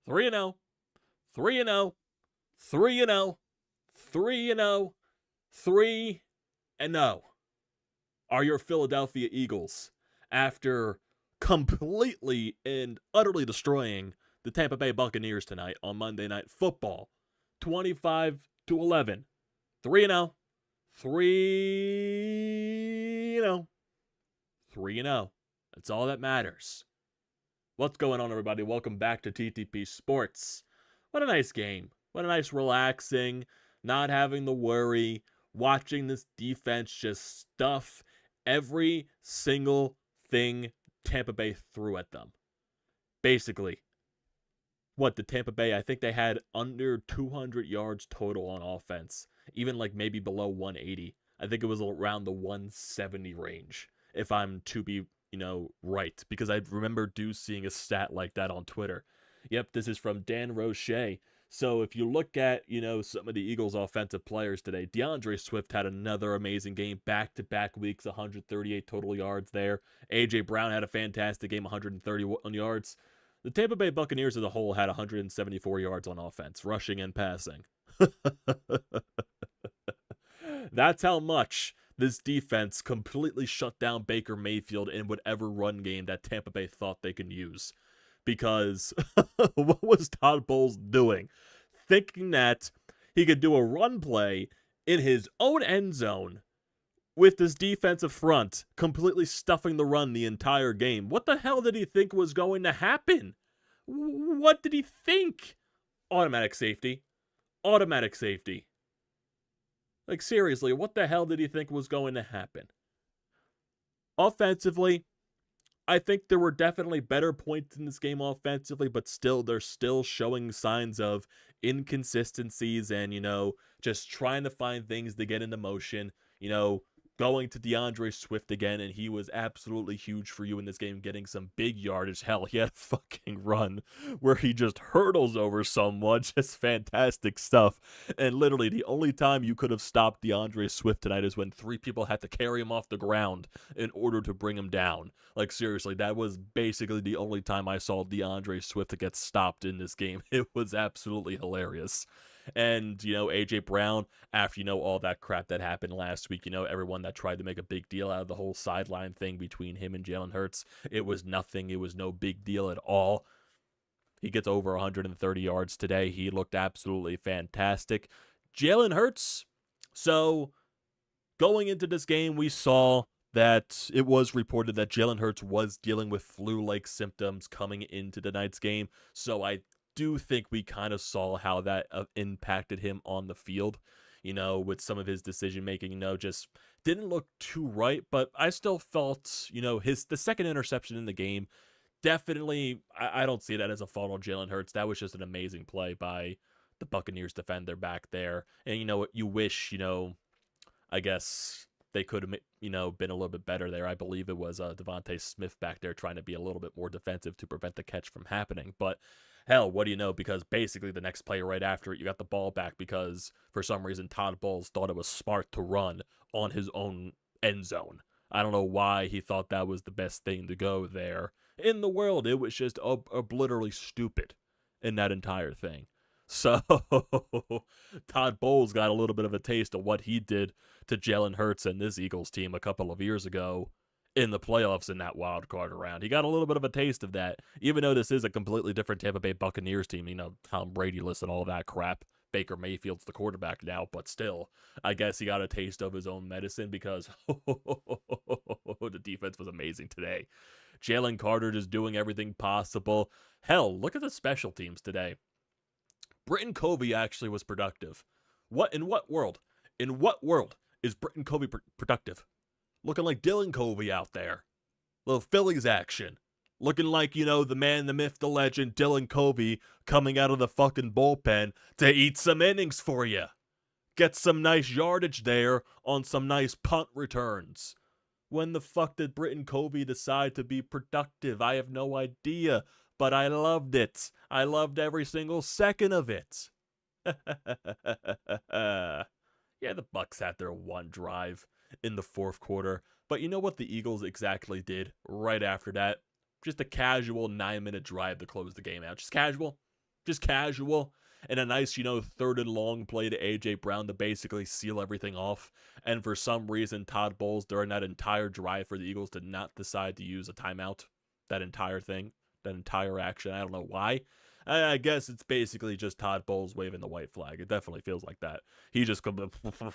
3-0, 3-0, 3-0, 3-0, 3-0 are your Philadelphia Eagles after completely and utterly destroying the Tampa Bay Buccaneers tonight on Monday Night Football. 25-11. 3-0. 3-0. 3-0. That's all that matters. What's going on, everybody? Welcome back to TTP Sports. What a nice game. What a nice relaxing, not having the worry, watching this defense just stuff every single thing Tampa Bay threw at them. Basically, what did Tampa Bay, I think they had under 200 yards total on offense, even like maybe below 180. I think it was around the 170 range, if I'm to be, right, because I remember seeing a stat like that on Twitter. Yep, this is from Dan Roche. So if you look at, some of the Eagles' offensive players today, DeAndre Swift had another amazing game, back-to-back weeks, 138 total yards there. A.J. Brown had a fantastic game, 131 yards. The Tampa Bay Buccaneers as a whole had 174 yards on offense, rushing and passing. That's how much this defense completely shut down Baker Mayfield in whatever run game that Tampa Bay thought they could use. Because what was Todd Bowles doing? Thinking that he could do a run play in his own end zone with this defensive front completely stuffing the run the entire game. What the hell did he think was going to happen? What did he think? Automatic safety. Automatic safety. Like, seriously, what the hell did he think was going to happen? Offensively, I think there were definitely better points in this game offensively, but still, they're still showing signs of inconsistencies and, just trying to find things to get into motion, going to DeAndre Swift again, and he was absolutely huge for you in this game, getting some big yardage. Hell, he had a fucking run where he just hurdles over someone, just fantastic stuff. And literally, the only time you could have stopped DeAndre Swift tonight is when 3 people had to carry him off the ground in order to bring him down. Like, seriously, that was basically the only time I saw DeAndre Swift get stopped in this game. It was absolutely hilarious. And, A.J. Brown, after, all that crap that happened last week, everyone that tried to make a big deal out of the whole sideline thing between him and Jalen Hurts, it was nothing. It was no big deal at all. He gets over 130 yards today. He looked absolutely fantastic. Jalen Hurts, so going into this game, we saw that it was reported that Jalen Hurts was dealing with flu-like symptoms coming into tonight's game. So I do think we kind of saw how that impacted him on the field, with some of his decision making, just didn't look too right. But I still felt, the second interception in the game, definitely, I don't see that as a fault on Jalen Hurts. That was just an amazing play by the Buccaneers defender back there. And you wish, I guess they could have, been a little bit better there. I believe it was Devontae Smith back there trying to be a little bit more defensive to prevent the catch from happening. But hell, what do you know? Because basically the next play right after it, you got the ball back because for some reason Todd Bowles thought it was smart to run on his own end zone. I don't know why he thought that was the best thing to go there in the world. It was just obliterally stupid in that entire thing. So Todd Bowles got a little bit of a taste of what he did to Jalen Hurts and this Eagles team a couple of years ago in the playoffs in that wild card round. He got a little bit of a taste of that, even though this is a completely different Tampa Bay Buccaneers team, Tom Brady-less and all that crap. Baker Mayfield's the quarterback now, but still, I guess he got a taste of his own medicine because the defense was amazing today. Jalen Carter just doing everything possible. Hell, look at the special teams today. Britton Covey actually was productive. In what world is Britton Covey productive? Looking like Dylan Covey out there. Little Phillies action. Looking like, the man, the myth, the legend, Dylan Covey coming out of the fucking bullpen to eat some innings for you. Get some nice yardage there on some nice punt returns. When the fuck did Britton Covey decide to be productive? I have no idea. But I loved it. I loved every single second of it. Yeah, the Bucs had their one drive in the fourth quarter. But you know what the Eagles exactly did right after that? Just a casual 9-minute drive to close the game out. Just casual. just casual, and a nice, third and long play to A.J. Brown to basically seal everything off. And for some reason, Todd Bowles, during that entire drive for the Eagles, did not decide to use a timeout. That entire thing, that entire action. I don't know why. I guess it's basically just Todd Bowles waving the white flag. It definitely feels like that. He just comes,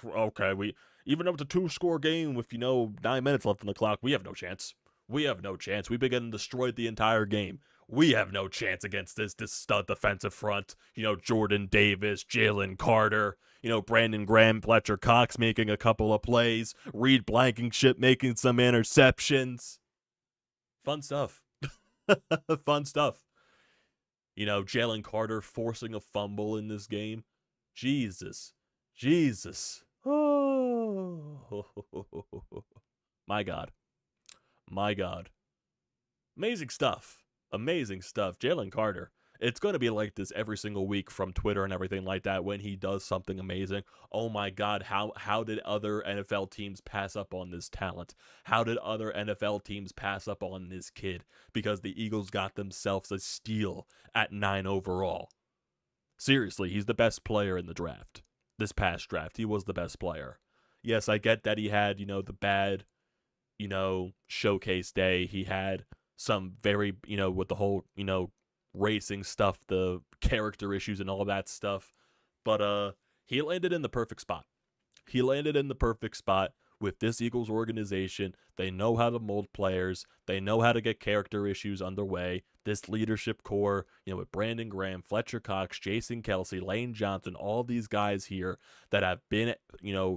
okay, even up to 2-score game with, 9 minutes left on the clock, we have no chance. We have no chance. We've been getting destroyed the entire game. We have no chance against this stud defensive front. Jordan Davis, Jalen Carter, Brandon Graham, Fletcher Cox making a couple of plays, Reed Blankenship making some interceptions. Fun stuff. Fun stuff. Jalen Carter forcing a fumble in this game. Jesus. Oh. My God. Amazing stuff. Jalen Carter. It's going to be like this every single week from Twitter and everything like that when he does something amazing. Oh my God, how did other NFL teams pass up on this talent? How did other NFL teams pass up on this kid? Because the Eagles got themselves a steal at 9 overall. Seriously, he's the best player in the draft. This past draft, he was the best player. Yes, I get that he had, the bad, showcase day. He had some very, with the whole, racing stuff, the character issues and all that stuff. But he landed in the perfect spot. With this Eagles organization. They know how to mold players. They know how to get character issues underway. This leadership core, with Brandon Graham, Fletcher Cox, Jason Kelce, Lane Johnson, all these guys here that have been,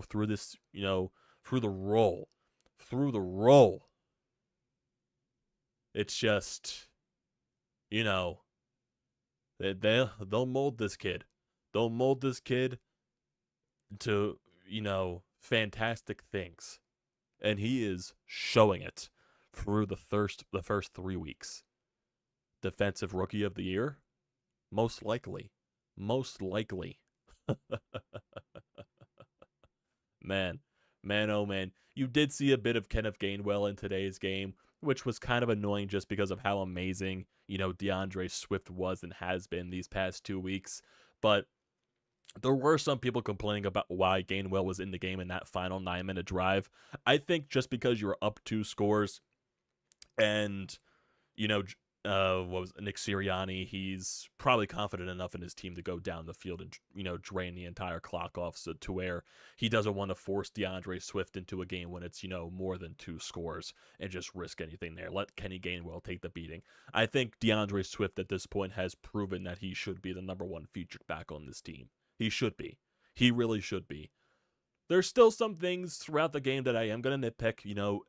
through this, through the role. It's just, they'll mold this kid. They'll mold this kid to, fantastic things. And he is showing it through the first 3 weeks. Defensive Rookie of the Year? Most likely. Man, oh man. You did see a bit of Kenneth Gainwell in today's game, which was kind of annoying just because of how amazing, DeAndre Swift was and has been these past 2 weeks. But there were some people complaining about why Gainwell was in the game in that final 9-minute drive. I think just because you were up 2 scores and, what was Nick Sirianni, he's probably confident enough in his team to go down the field and, drain the entire clock off to where he doesn't want to force DeAndre Swift into a game when it's, more than 2 scores and just risk anything there. Let Kenny Gainwell take the beating. I think DeAndre Swift at this point has proven that he should be the number 1 featured back on this team. He should be. He really should be. There's still some things throughout the game that I am going to nitpick,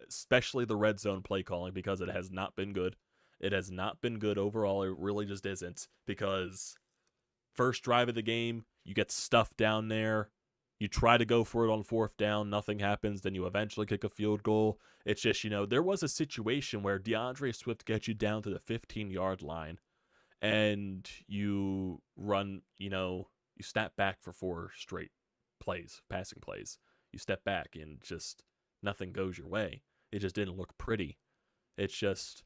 especially the red zone play calling because it has not been good. It has not been good overall. It really just isn't, because first drive of the game, you get stuffed down there. You try to go for it on 4th down. Nothing happens. Then you eventually kick a field goal. It's just, there was a situation where DeAndre Swift gets you down to the 15-yard line and you run, you snap back for 4 straight plays, passing plays. You step back and just nothing goes your way. It just didn't look pretty. It's just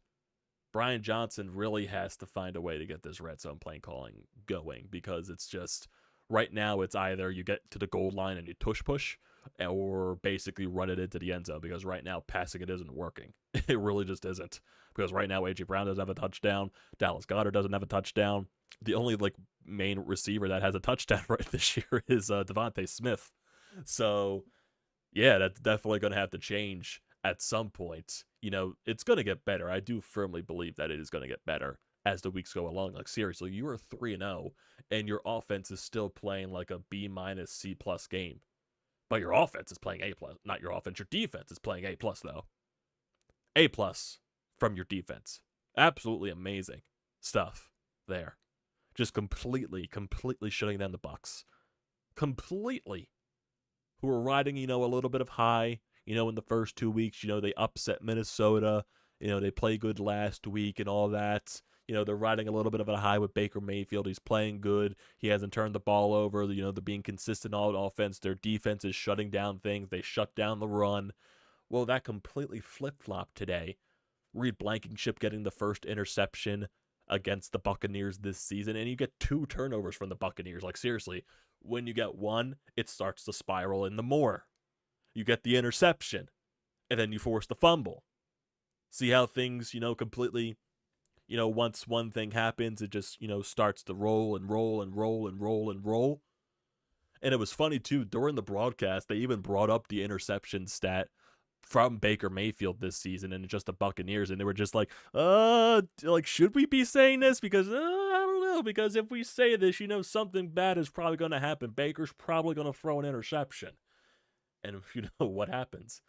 Brian Johnson really has to find a way to get this red zone play calling going, because it's just right now it's either you get to the goal line and you push or basically run it into the end zone, because right now passing it isn't working. It really just isn't, because right now A.J. Brown doesn't have a touchdown. Dallas Goedert doesn't have a touchdown. The only main receiver that has a touchdown right this year is Devontae Smith. So yeah, that's definitely going to have to change at some point. It's going to get better. I do firmly believe that it is going to get better as the weeks go along. Like, seriously, you are 3-0 and your offense is still playing like a B- C+ game. But your offense is playing A+. Not your offense, your defense is playing A+, though. A+ from your defense. Absolutely amazing stuff there. Just completely shutting down the Bucs. Completely. Who are riding, a little bit of high, in the first 2 weeks. They upset Minnesota. They play good last week and all that. They're riding a little bit of a high with Baker Mayfield. He's playing good. He hasn't turned the ball over. They're being consistent on offense. Their defense is shutting down things. They shut down the run. Well, that completely flip-flopped today. Reed Blankenship getting the first interception against the Buccaneers this season, and you get 2 turnovers from the Buccaneers. Like, seriously, when you get one, it starts to spiral into more. You get the interception, and then you force the fumble. See how things, completely, once one thing happens, it just, starts to roll and roll and roll and roll and roll. And it was funny, too, during the broadcast, they even brought up the interception stat from Baker Mayfield this season and just the Buccaneers, and they were just like, should we be saying this? Because, I don't know, because if we say this, something bad is probably going to happen. Baker's probably going to throw an interception. And what happens?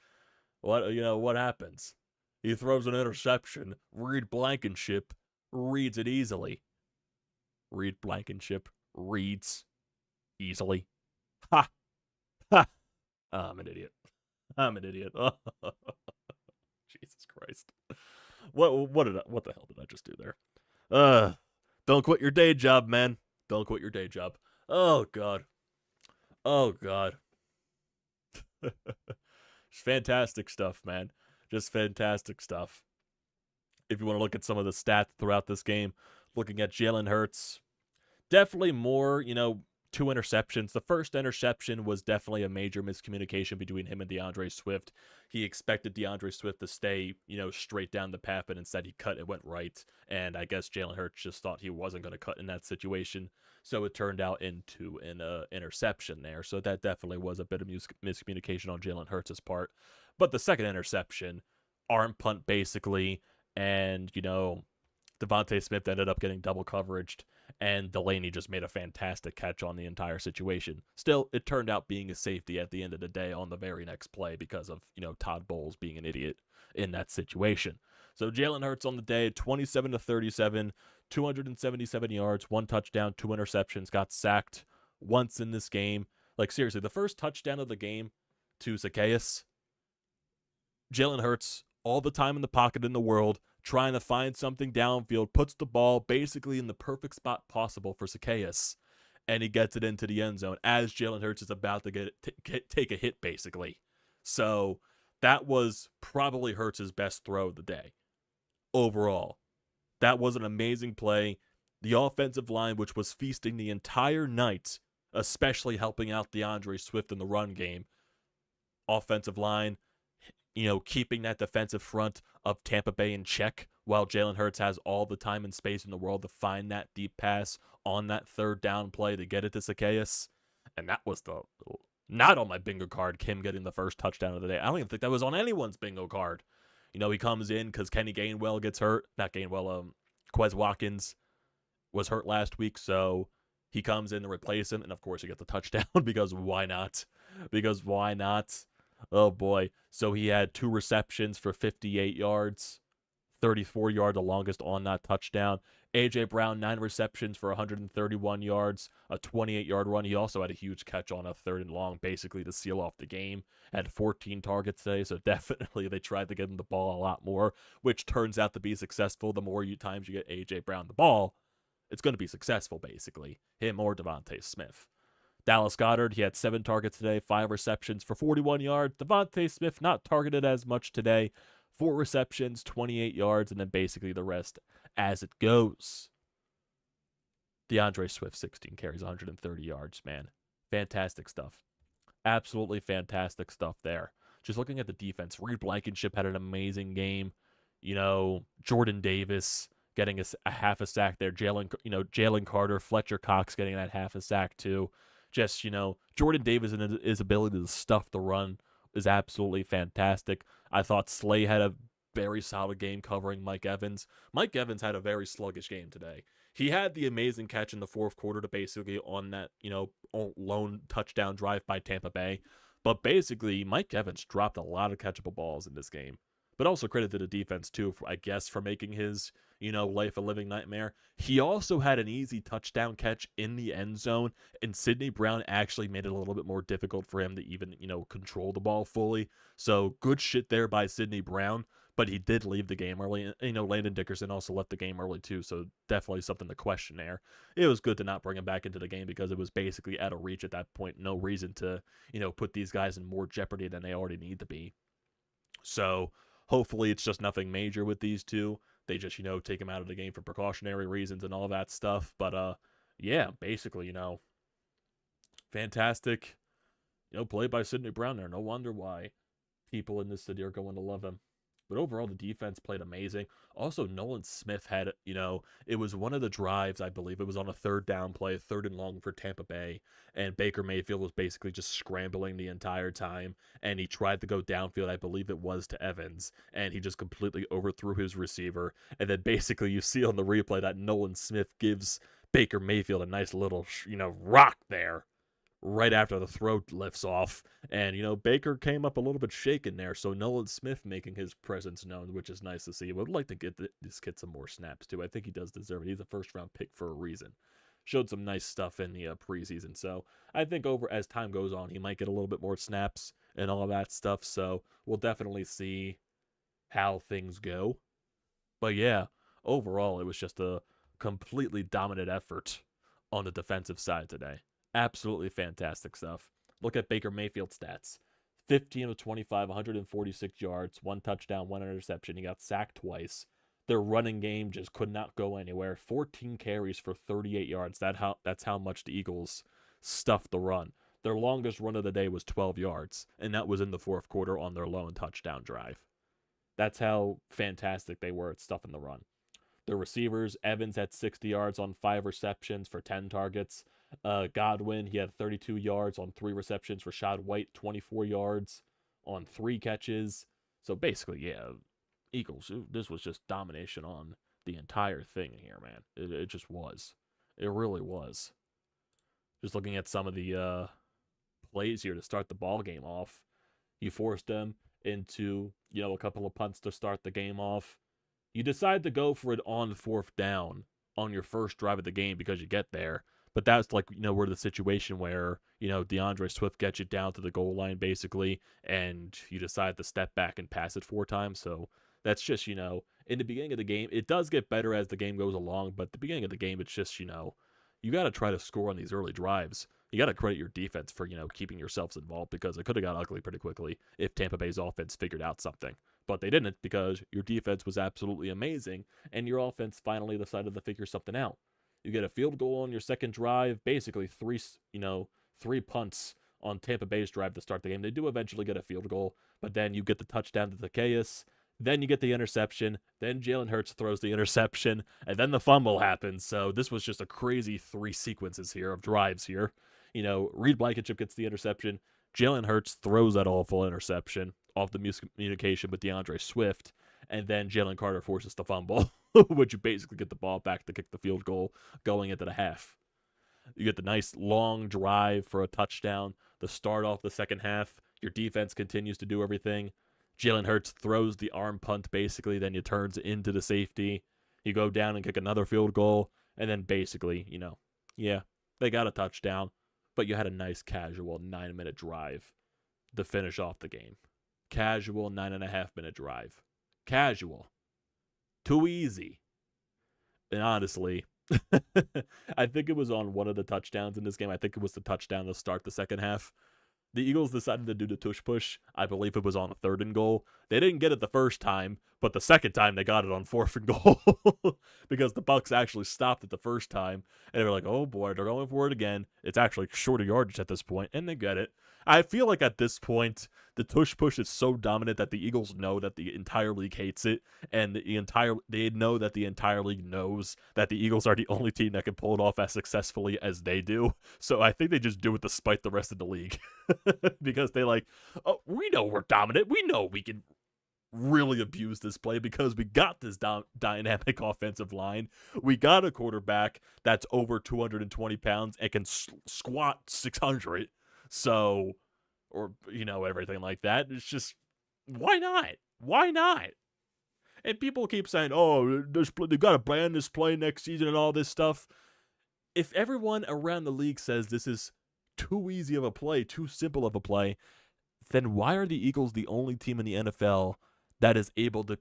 What happens? He throws an interception. Reed Blankenship reads it easily. Reed Blankenship reads easily. Ha! Ha! Oh, I'm an idiot. Oh, Jesus Christ. What the hell did I just do there? Don't quit your day job, man. Don't quit your day job. Oh, God. Oh, God. Fantastic stuff, man. Just fantastic stuff. If you want to look at some of the stats throughout this game, looking at Jalen Hurts, definitely more, 2 interceptions. The first interception was definitely a major miscommunication between him and DeAndre Swift. He expected DeAndre Swift to stay, straight down the path, but instead he cut and went right. And I guess Jalen Hurts just thought he wasn't going to cut in that situation. So it turned out into an interception there. So that definitely was a bit of miscommunication on Jalen Hurts' part. But the second interception, arm punt basically, and, Devontae Smith ended up getting double coveraged, and Delaney just made a fantastic catch on the entire situation. Still, it turned out being a safety at the end of the day on the very next play because of, Todd Bowles being an idiot in that situation. So Jalen Hurts on the day, 27-37, 277 yards, 1 touchdown, 2 interceptions, got sacked once in this game. Like, seriously, the first touchdown of the game to Zacchaeus, Jalen Hurts, all the time in the pocket in the world, trying to find something downfield, puts the ball basically in the perfect spot possible for Zacchaeus, and he gets it into the end zone as Jalen Hurts is about to take a hit, basically. So that was probably Hurts' best throw of the day. Overall, that was an amazing play. The offensive line, which was feasting the entire night, especially helping out DeAndre Swift in the run game. Offensive line, keeping that defensive front of Tampa Bay in check while Jalen Hurts has all the time and space in the world to find that deep pass on that third down play to get it to Zacchaeus. And that was not on my bingo card, Kim getting the first touchdown of the day. I don't even think that was on anyone's bingo card. He comes in because Kenny Gainwell gets hurt. Not Gainwell, Quez Watkins was hurt last week, so he comes in to replace him, and of course he gets the touchdown because why not? Because why not? Oh, boy. So he had 2 receptions for 58 yards, 34 yards, the longest on that touchdown. A.J. Brown, 9 receptions for 131 yards, a 28-yard run. He also had a huge catch on a 3rd and long, basically to seal off the game. Had 14 targets today, so definitely they tried to get him the ball a lot more, which turns out to be successful. The more times you get A.J. Brown the ball, it's going to be successful, basically. Him or Devontae Smith. Dallas Goedert, he had 7 targets today, 5 receptions for 41 yards. Devontae Smith not targeted as much today. 4 receptions, 28 yards, and then basically the rest as it goes. DeAndre Swift, 16 carries, 130 yards, man. Fantastic stuff. Absolutely fantastic stuff there. Just looking at the defense, Reed Blankenship had an amazing game. Jordan Davis getting a half a sack there. Jalen Carter, Fletcher Cox getting that half a sack too. Just, Jordan Davis and his ability to stuff the run is absolutely fantastic. I thought Slay had a very solid game covering Mike Evans. Mike Evans had a very sluggish game today. He had the amazing catch in the 4th quarter to basically on that, lone touchdown drive by Tampa Bay. But basically, Mike Evans dropped a lot of catchable balls in this game. But also credit to the defense, too, for making his, life a living nightmare. He also had an easy touchdown catch in the end zone, and Sidney Brown actually made it a little bit more difficult for him to even, control the ball fully. So good shit there by Sidney Brown, but he did leave the game early. Landon Dickerson also left the game early, too, so definitely something to question there. It was good to not bring him back into the game because it was basically out of reach at that point. No reason to, put these guys in more jeopardy than they already need to be. So hopefully it's just nothing major with these two. they just, take him out of the game for precautionary reasons and all that stuff. But, yeah, basically, fantastic, play by Sidney Brown there. No wonder why people in this city are going to love him. But overall, the defense played amazing. Also, Nolan Smith had, it was one of the drives, I believe. It was on a third down play, 3rd and long for Tampa Bay. And Baker Mayfield was basically just scrambling the entire time. And he tried to go downfield, I believe it was to Evans. And he just completely overthrew his receiver. And then basically you see on the replay that Nolan Smith gives Baker Mayfield a nice little, rock there right after the throw lifts off. And, Baker came up a little bit shaken there, so Nolan Smith making his presence known, which is nice to see. I would like to get this kid some more snaps, too. I think he does deserve it. He's a first-round pick for a reason. Showed some nice stuff in the preseason, so I think as time goes on, he might get a little bit more snaps and all of that stuff, so we'll definitely see how things go. But yeah, overall, it was just a completely dominant effort on the defensive side today. Absolutely fantastic stuff. Look at Baker Mayfield's stats. 15 of 25, 146 yards, 1 touchdown, 1 interception. He got sacked twice. Their running game just could not go anywhere. 14 carries for 38 yards. That's how much the Eagles stuffed the run. Their longest run of the day was 12 yards, and that was in the 4th quarter on their lone touchdown drive. That's how fantastic they were at stuffing the run. The receivers, Evans had 60 yards on 5 receptions for 10 targets. Godwin, he had 32 yards on 3 receptions. Rashad White, 24 yards on 3 catches. So basically, yeah, Eagles, this was just domination on the entire thing here, man. It just was. It really was. Just looking at some of the plays here to start the ball game off. You forced them into, a couple of punts to start the game off. You decide to go for it on 4th down on your first drive of the game because you get there. But that's like, we're the situation where, DeAndre Swift gets you down to the goal line basically, and you decide to step back and pass it 4 times. So that's just, in the beginning of the game, it does get better as the game goes along, but at the beginning of the game, it's just, you got to try to score on these early drives. You got to credit your defense for, keeping yourselves involved because it could have got ugly pretty quickly if Tampa Bay's offense figured out something. But they didn't because your defense was absolutely amazing, and your offense finally decided to figure something out. You get a field goal on your second drive, basically 3 punts on Tampa Bay's drive to start the game. They do eventually get a field goal, but then you get the touchdown to Zacchaeus, then you get the interception, then Jalen Hurts throws the interception, and then the fumble happens. So this was just a crazy 3 sequences here of drives here. Reed Blankenship gets the interception, Jalen Hurts throws that awful interception off the miscommunication with DeAndre Swift, and then Jalen Carter forces the fumble, which you basically get the ball back to kick the field goal going into the half. You get the nice long drive for a touchdown to start off the second half. Your defense continues to do everything. Jalen Hurts throws the arm punt basically, then you turns into the safety. You go down and kick another field goal, and then basically, yeah, they got a touchdown, but you had a nice casual 9-minute drive to finish off the game. Casual 9.5-minute drive. Casual. Too easy. And honestly, I think it was on one of the touchdowns in this game. I think it was the touchdown to start the second half. The Eagles decided to do the tush push. I believe it was on a 3rd and goal. They didn't get it the first time, but the second time they got it on 4th and goal because the Bucs actually stopped it the first time. And they were like, oh boy, they're going for it again. It's actually shorter yardage at this point, and they get it. I feel like at this point, the tush push is so dominant that the Eagles know that the entire league hates it, and they know that the entire league knows that the Eagles are the only team that can pull it off as successfully as they do. So I think they just do it to spite the rest of the league because they oh, we know we're dominant. We know we can really abuse this play because we got this dynamic offensive line. We got a quarterback that's over 220 pounds and can squat 600. So, or, everything like that. It's just, why not? Why not? And people keep saying, oh, they've got to ban this play next season and all this stuff. If everyone around the league says this is too easy of a play, too simple of a play, then why are the Eagles the only team in the NFL that is able to,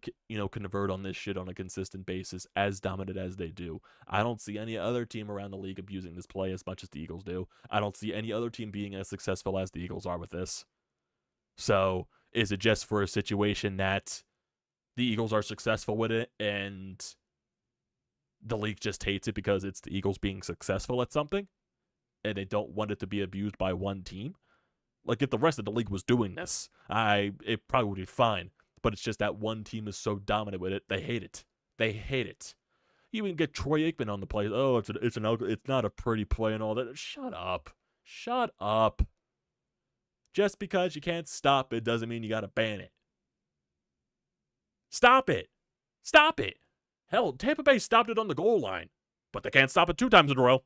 convert on this shit on a consistent basis as dominant as they do? I don't see any other team around the league abusing this play as much as the Eagles do. I don't see any other team being as successful as the Eagles are with this. So, is it just for a situation that the Eagles are successful with it, and the league just hates it because it's the Eagles being successful at something, and they don't want it to be abused by one team. Like, if the rest of the league was doing this, it probably would be fine. But it's just that one team is so dominant with it, they hate it. They hate it. You even get Troy Aikman on the play. Oh, it's not a pretty play and all that. Shut up. Shut up. Just because you can't stop it doesn't mean you gotta ban it. Stop it. Stop it. Hell, Tampa Bay stopped it on the goal line, but they can't stop it 2 times in a row.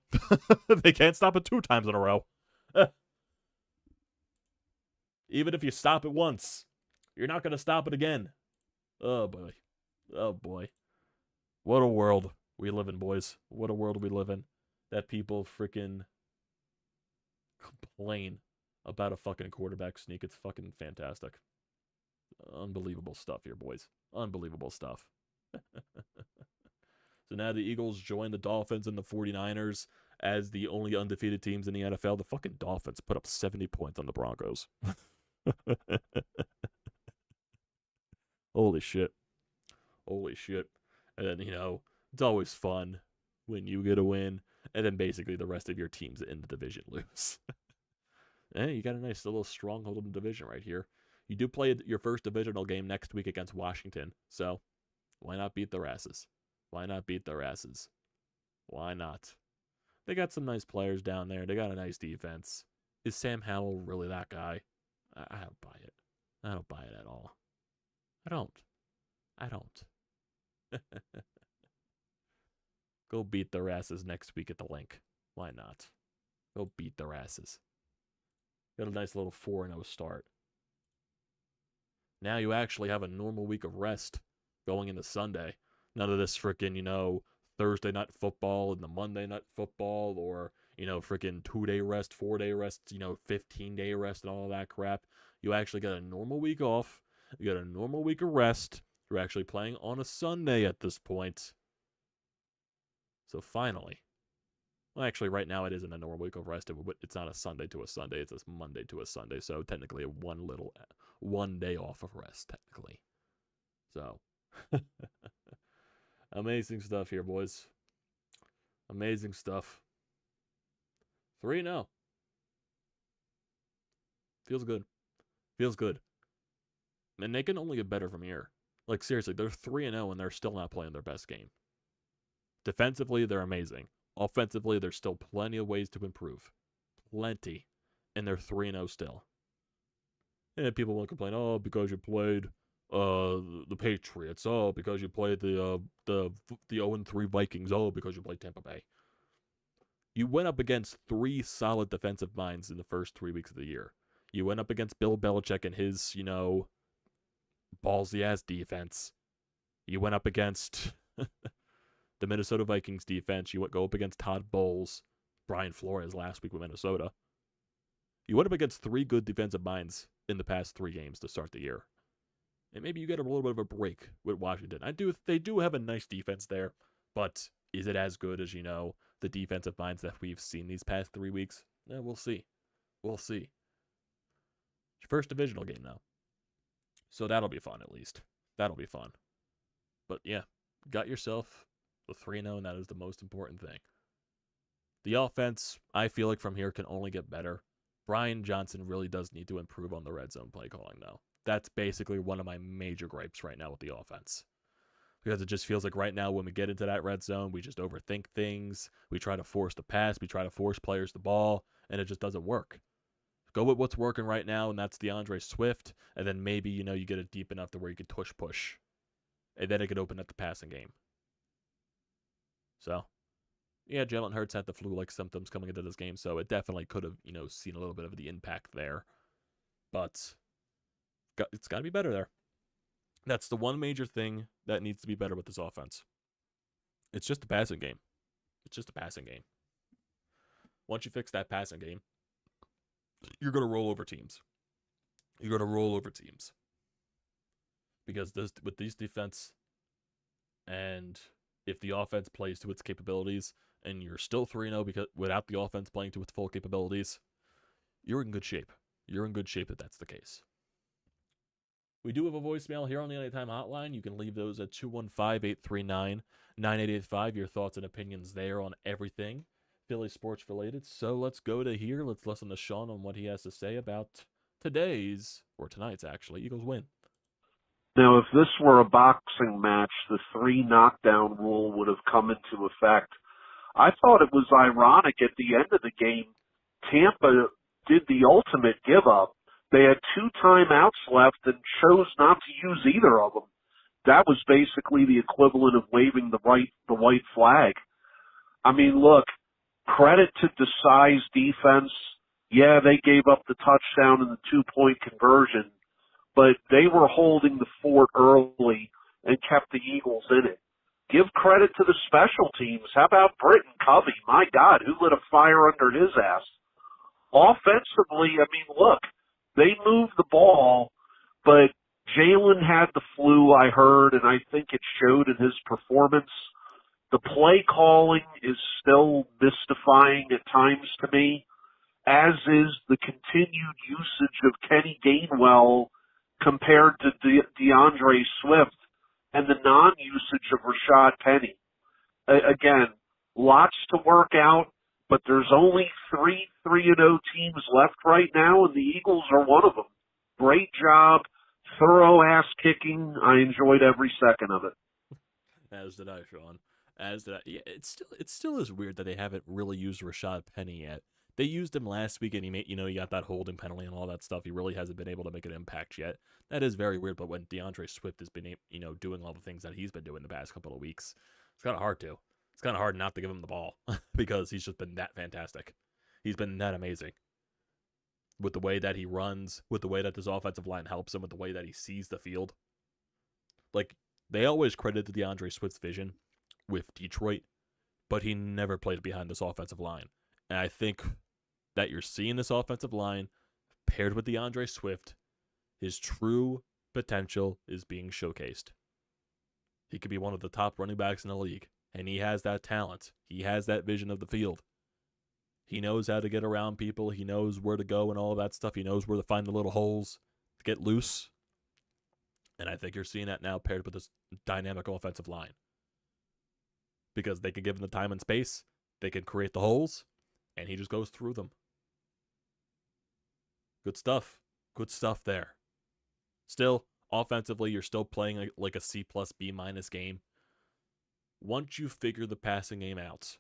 They can't stop it 2 times in a row. Even if you stop it once, you're not going to stop it again. Oh, boy. Oh, boy. What a world we live in, boys. What a world we live in. That people freaking complain about a fucking quarterback sneak. It's fucking fantastic. Unbelievable stuff here, boys. Unbelievable stuff. So now the Eagles join the Dolphins and the 49ers as the only undefeated teams in the NFL. The fucking Dolphins put up 70 points on the Broncos. Holy shit. Holy shit. And then, it's always fun when you get a win, and then basically the rest of your teams in the division lose. Hey, you got a nice little stronghold in the division right here. You do play your first divisional game next week against Washington, so why not beat their asses? Why not beat their asses? Why not? They got some nice players down there. They got a nice defense. Is Sam Howell really that guy? I don't buy it. I don't buy it at all. I don't. Go beat their asses next week at the link. Why not? Go beat their asses. Got a nice little 4-0 start. Now you actually have a normal week of rest going into Sunday. None of this freaking, Thursday night football and the Monday night football, or, freaking 2-day rest, 4-day rest, 15-day rest and all that crap. You actually got a normal week off. You got a normal week of rest. You're actually playing on a Sunday at this point. So finally. Well, actually, right now it isn't a normal week of rest. It's not a Sunday to a Sunday. It's a Monday to a Sunday. So technically one day off of rest, technically. So, amazing stuff here, boys. Amazing stuff. 3-0. Feels good. Feels good. And they can only get better from here. Like, seriously, they're 3-0 and they're still not playing their best game. Defensively, they're amazing. Offensively, there's still plenty of ways to improve. Plenty. And they're 3-0 still. And people will complain, oh, because you played the Patriots. Oh, because you played the 0-3 Vikings. Oh, because you played Tampa Bay. You went up against 3 solid defensive minds in the first 3 weeks of the year. You went up against Bill Belichick and his, ballsy-ass defense. You went up against the Minnesota Vikings defense. You go up against Todd Bowles, Brian Flores last week with Minnesota. You went up against 3 good defensive minds in the past 3 games to start the year. And maybe you get a little bit of a break with Washington. They do have a nice defense there, but is it as good as, the defensive minds that we've seen these past 3 weeks? We'll see. We'll see. It's your first divisional game now. So that'll be fun, at least. That'll be fun. But yeah, got yourself the 3-0, and that is the most important thing. The offense, I feel like from here can only get better. Brian Johnson really does need to improve on the red zone play calling, though. That's basically one of my major gripes right now with the offense. Because it just feels like right now when we get into that red zone, we just overthink things. We try to force the pass. We try to force players the ball, and it just doesn't work. Go with what's working right now, and that's DeAndre Swift. And then maybe, you get it deep enough to where you could push. And then it could open up the passing game. So, yeah, Jalen Hurts had the flu-like symptoms coming into this game, so it definitely could have, seen a little bit of the impact there. But it's got to be better there. That's the one major thing that needs to be better with this offense. It's just a passing game. It's just a passing game. Once you fix that passing game, you're going to roll over teams. You're going to roll over teams. Because with these defense, and if the offense plays to its capabilities, and you're still 3-0 because without the offense playing to its full capabilities, you're in good shape. You're in good shape if that's the case. We do have a voicemail here on the Anytime Hotline. You can leave those at 215-839-9885. Your thoughts and opinions there on everything Philly sports related. So let's go to here. Let's listen to Sean on what he has to say about tonight's actually, Eagles win. Now, if this were a boxing match, the 3 knockdown rule would have come into effect. I thought it was ironic at the end of the game, Tampa did the ultimate give up. They had 2 timeouts left and chose not to use either of them. That was basically the equivalent of waving the white flag. I mean, look, credit to Desai's defense. Yeah, they gave up the touchdown and the 2-point conversion, but they were holding the fort early and kept the Eagles in it. Give credit to the special teams. How about Britton Covey? My God, who lit a fire under his ass? Offensively, I mean, look, they moved the ball, but Jalen had the flu, I heard, and I think it showed in his performance. The play calling is still mystifying at times to me, as is the continued usage of Kenny Gainwell compared to DeAndre Swift and the non-usage of Rashad Penny. Again, lots to work out, but there's only 3 3-0 teams left right now, and the Eagles are one of them. Great job, thorough ass kicking. I enjoyed every second of it. As did I, Sean. As did I. Yeah, it still is weird that they haven't really used Rashad Penny yet. They used him last week, and he got that holding penalty and all that stuff. He really hasn't been able to make an impact yet. That is very weird. But when DeAndre Swift has been, doing all the things that he's been doing the past couple of weeks, it's kind of hard to. It's kind of hard not to give him the ball because he's just been that fantastic. He's been that amazing. With the way that he runs, with the way that this offensive line helps him, with the way that he sees the field. Like, they always credited DeAndre Swift's vision with Detroit, but he never played behind this offensive line. And I think that you're seeing this offensive line paired with DeAndre Swift, his true potential is being showcased. He could be one of the top running backs in the league, and he has that talent. He has that vision of the field. He knows how to get around people. He knows where to go and all of that stuff. He knows where to find the little holes to get loose. And I think you're seeing that now paired with this dynamic offensive line. Because they can give him the time and space, they can create the holes, and he just goes through them. Good stuff. Good stuff there. Still, offensively, you're still playing like a C+, B- game. Once you figure the passing game out,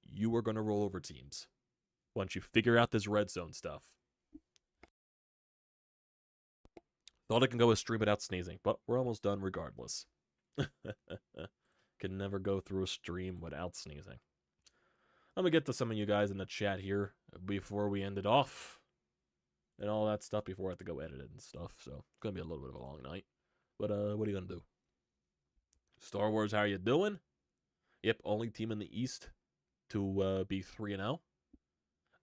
you are going to roll over teams. Once you figure out this red zone stuff. Thought I can go a stream without sneezing, but we're almost done regardless. Can never go through a stream without sneezing. I'm going to get to some of you guys in the chat here before we end it off. And all that stuff before I have to go edit it and stuff. So, it's going to be a little bit of a long night. But, what are you going to do? Star Wars, how are you doing? Yep, only team in the East to be 3-0.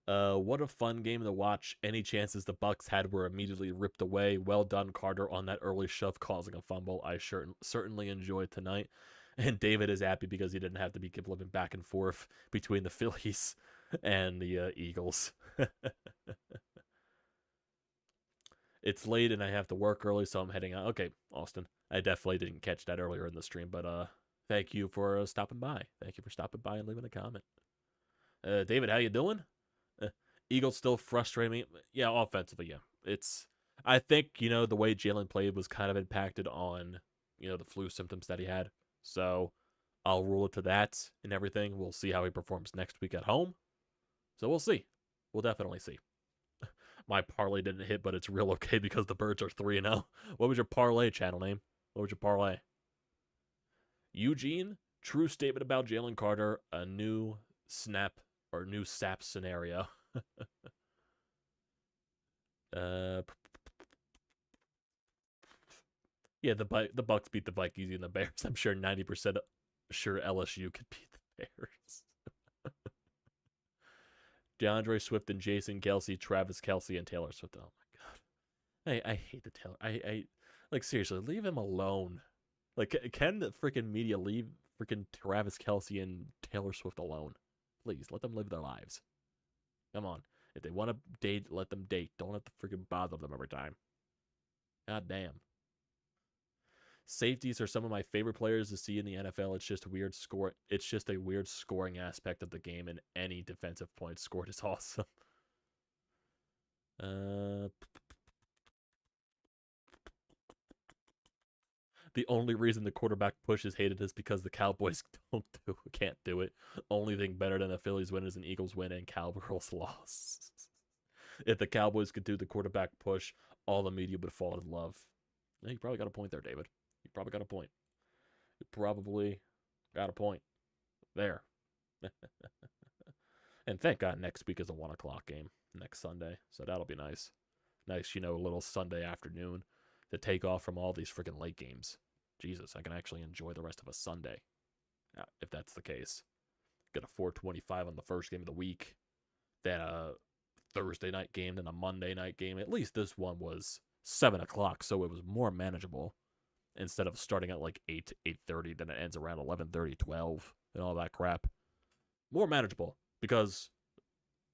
What a fun game to watch. Any chances the Bucs had were immediately ripped away. Well done, Carter, on that early shove causing a fumble. I certainly enjoyed tonight. And David is happy because he didn't have to be flipping back and forth between the Phillies and the Eagles. It's late and I have to work early, so I'm heading out. Okay, Austin. I definitely didn't catch that earlier in the stream, but thank you for stopping by. Thank you for stopping by and leaving a comment. David, how you doing? Eagles still frustrate me. Yeah, offensively, yeah. I think, the way Jalen played was kind of impacted on, the flu symptoms that he had. So I'll rule it to that and everything. We'll see how he performs next week at home. So we'll see. We'll definitely see. My parlay didn't hit, but it's real okay because the Birds are 3-0. What was your parlay channel name? What was your parlay? Eugene, true statement about Jalen Carter, a new snap or new sap scenario. Yeah, the Bucs beat the Vikings and the Bears. I'm sure 90% sure LSU could beat the Bears. DeAndre Swift and Jason Kelce, Travis Kelce, and Taylor Swift. Oh my god, I hate the Taylor. I like seriously, leave him alone. Like, can the freaking media leave freaking Travis Kelce and Taylor Swift alone? Please let them live their lives. Come on, if they want to date, let them date. Don't have to freaking bother them every time. God damn. Safeties are some of my favorite players to see in the NFL. It's just weird score. It's just a weird scoring aspect of the game, and any defensive points scored is awesome. The only reason the quarterback push is hated is because the Cowboys can't do it. Only thing better than the Phillies win is an Eagles win and Cowboys loss. If the Cowboys could do the quarterback push, all the media would fall in love. Yeah, you probably got a point there, David. You probably got a point. You probably got a point there. And thank God next week is a 1 o'clock game next Sunday. So that'll be nice. Nice, a little Sunday afternoon to take off from all these freaking late games. Jesus, I can actually enjoy the rest of a Sunday if that's the case. Get a 4:25 on the first game of the week. Then a Thursday night game, then a Monday night game. At least this one was 7 o'clock, so it was more manageable instead of starting at like 8, 8:30, then it ends around 11:30, 12, and all that crap. More manageable because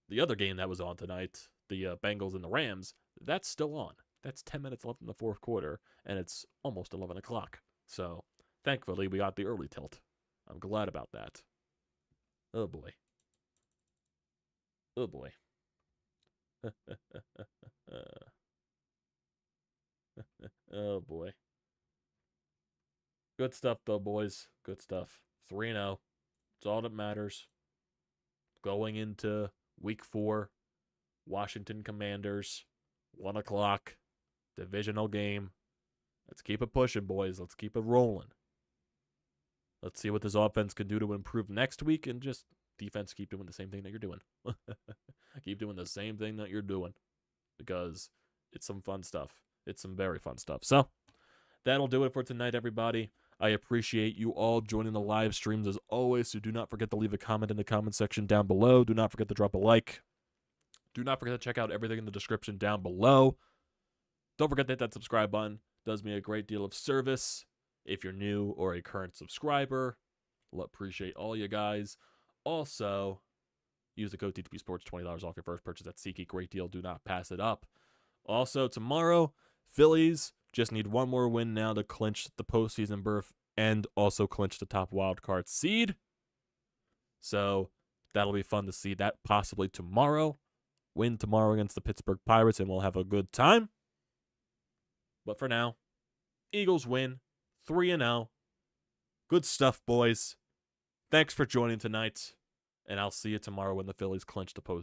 the other game that was on tonight, the Bengals and the Rams, that's still on. That's 10 minutes left in the fourth quarter, and it's almost 11 o'clock. So, thankfully, we got the early tilt. I'm glad about that. Oh, boy. Oh, boy. Oh, boy. Good stuff, though, boys. Good stuff. 3-0. It's all that matters. Going into week 4, Washington Commanders, 1 o'clock, divisional game. Let's keep it pushing, boys. Let's keep it rolling. Let's see what this offense can do to improve next week, and just defense, keep doing the same thing that you're doing. Keep doing the same thing that you're doing because it's some fun stuff. It's some very fun stuff. So that'll do it for tonight, everybody. I appreciate you all joining the live streams as always, so do not forget to leave a comment in the comment section down below. Do not forget to drop a like. Do not forget to check out everything in the description down below. Don't forget to hit that subscribe button. It does me a great deal of service. If you're new or a current subscriber, I'll appreciate all you guys. Also, use the code TTPSPORTS, $20 off your first purchase at SEATGEEK. Great deal. Do not pass it up. Also, tomorrow, Phillies just need one more win now to clinch the postseason berth and also clinch the top wildcard seed. So that'll be fun to see that possibly tomorrow. Win tomorrow against the Pittsburgh Pirates, and we'll have a good time. But for now, Eagles win 3-0. Good stuff, boys. Thanks for joining tonight, and I'll see you tomorrow when the Phillies clinch the postseason.